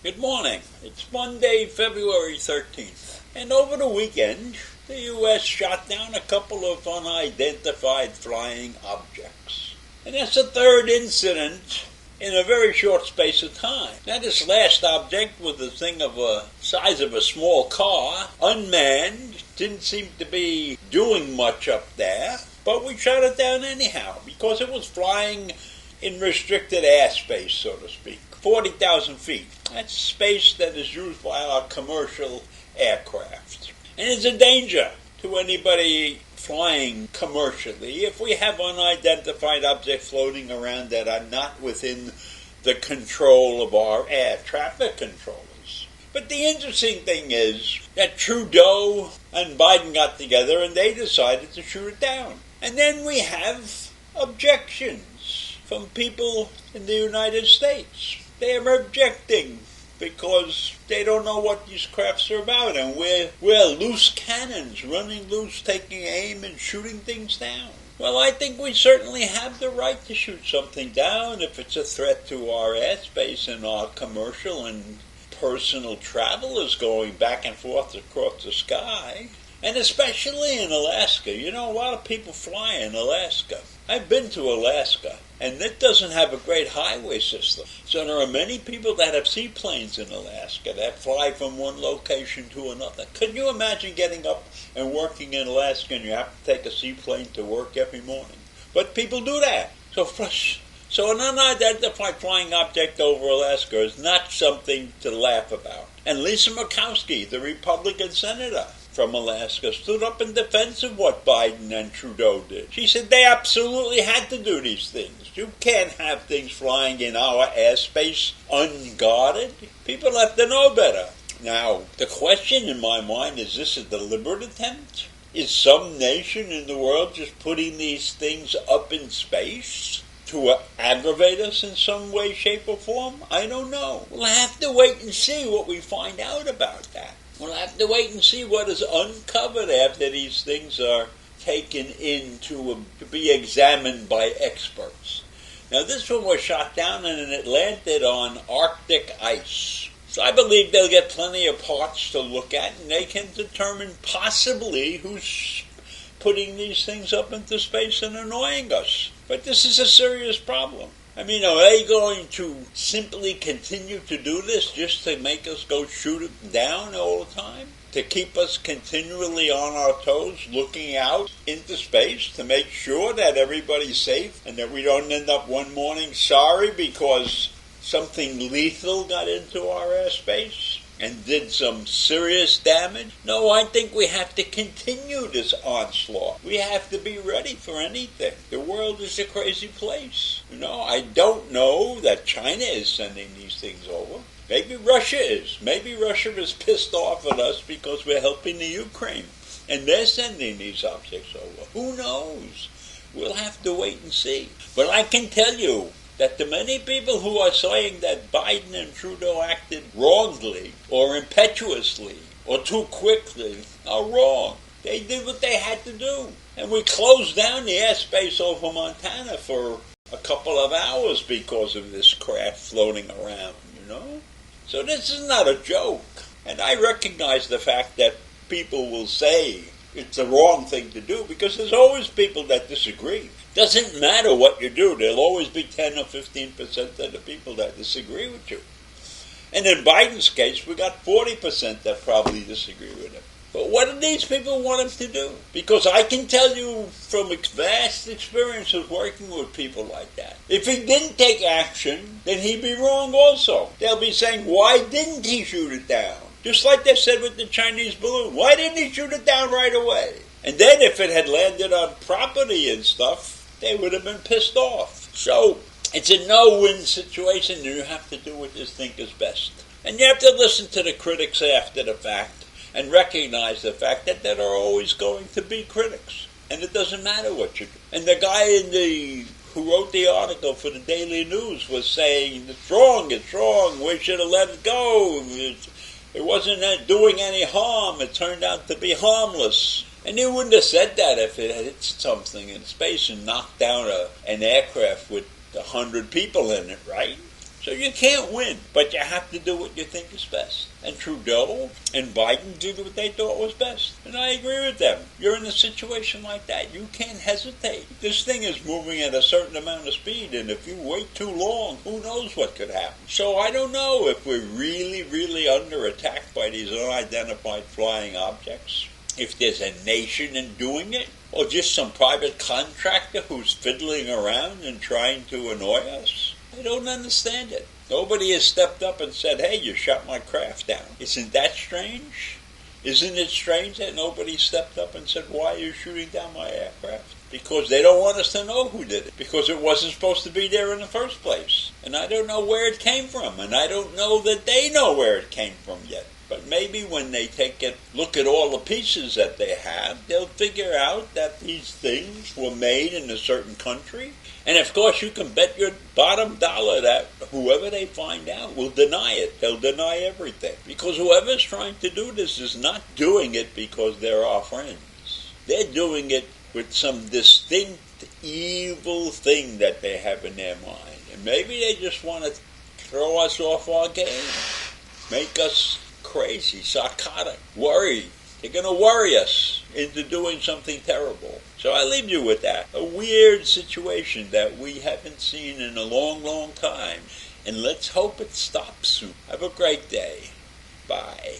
Good morning. It's Monday, February 13th. And over the weekend, the U.S. shot down a couple of unidentified flying objects. And that's the third incident in a very short space of time. Now, this last object was a thing of the size of a small car, unmanned, didn't seem to be doing much up there, but we shot it down anyhow because it was flying in restricted airspace, so to speak. 40,000 feet. That's space that is used by our commercial aircraft. And it's a danger to anybody flying commercially if we have unidentified objects floating around that are not within the control of our air traffic controllers. But the interesting thing is that Trudeau and Biden got together and they decided to shoot it down. And then we have objections from people in the United States. They are objecting because they don't know what these crafts are about, and we're loose cannons running loose, taking aim and shooting things down. Well, I think we certainly have the right to shoot something down if it's a threat to our airspace and our commercial and personal travelers going back and forth across the sky. And especially in Alaska. You know, a lot of people fly in Alaska. I've been to Alaska, and it doesn't have a great highway system. So there are many people that have seaplanes in Alaska that fly from one location to another. Could you imagine getting up and working in Alaska and you have to take a seaplane to work every morning? But people do that. So an unidentified flying object over Alaska is not something to laugh about. And Lisa Murkowski, the Republican senator from Alaska, stood up in defense of what Biden and Trudeau did. She said they absolutely had to do these things. You can't have things flying in our airspace unguarded. People have to know better. Now, the question in my mind, is this a deliberate attempt? Is some nation in the world just putting these things up in space to aggravate us in some way, shape, or form? I don't know. We'll have to wait and see what we find out about that. We'll have to wait and see what is uncovered after these things are taken in to be examined by experts. Now, this one was shot down and it landed on Arctic ice. So I believe they'll get plenty of parts to look at, and they can determine possibly who's putting these things up into space and annoying us. But this is a serious problem. I mean, are they going to simply continue to do this just to make us go shoot it down all the time? To keep us continually on our toes, looking out into space to make sure that everybody's safe and that we don't end up one morning sorry because something lethal got into our airspace and did some serious damage? No, I think we have to continue this onslaught. We have to be ready for anything. The world is a crazy place. You know, I don't know that China is sending these things over. Maybe Russia is. Maybe Russia is pissed off at us because we're helping the Ukraine. And they're sending these objects over. Who knows? We'll have to wait and see. But I can tell you that the many people who are saying that Biden and Trudeau acted wrongly or impetuously or too quickly are wrong. They did what they had to do. And we closed down the airspace over Montana for a couple of hours because of this craft floating around, you know? So this is not a joke. And I recognize the fact that people will say it's the wrong thing to do because there's always people that disagree. Doesn't matter what you do, there'll always be 10 or 15% of the people that disagree with you. And in Biden's case, we got 40% that probably disagree with him. But what do these people want him to do? Because I can tell you from vast experience of working with people like that, if he didn't take action, then he'd be wrong also. They'll be saying, why didn't he shoot it down? Just like they said with the Chinese balloon. Why didn't he shoot it down right away? And then if it had landed on property and stuff, they would have been pissed off. So it's a no-win situation, and you have to do what you think is best. And you have to listen to the critics after the fact and recognize the fact that there are always going to be critics. And it doesn't matter what you do. And the guy who wrote the article for the Daily News was saying, it's wrong, we should have let it go. It wasn't doing any harm. It turned out to be harmless. And he wouldn't have said that if it had hit something in space and knocked down an aircraft with 100 people in it, right? So So you can't win, but you have to do what you think is best. And Trudeau and Biden did what they thought was best. And I agree with them. You're in a situation like that. You can't hesitate. This thing is moving at a certain amount of speed, and if you wait too long, who knows what could happen. So I don't know if we're really, really under attack by these unidentified flying objects. If there's a nation in doing it, or just some private contractor who's fiddling around and trying to annoy us. I don't understand it. Nobody has stepped up and said, hey, you shot my craft down. Isn't that strange? Isn't it strange that nobody stepped up and said, why are you shooting down my aircraft? Because they don't want us to know who did it. Because it wasn't supposed to be there in the first place. And I don't know where it came from. And I don't know that they know where it came from yet. But maybe when they look at all the pieces that they have, they'll figure out that these things were made in a certain country. And of course, you can bet your bottom dollar that whoever they find out will deny it. They'll deny everything. Because whoever's trying to do this is not doing it because they're our friends. They're doing it with some distinct evil thing that they have in their mind. And maybe they just want to throw us off our game. Make us crazy, psychotic, worried. They're going to worry us into doing something terrible. So I leave you with that. A weird situation that we haven't seen in a long, long time. And let's hope it stops soon. Have a great day. Bye.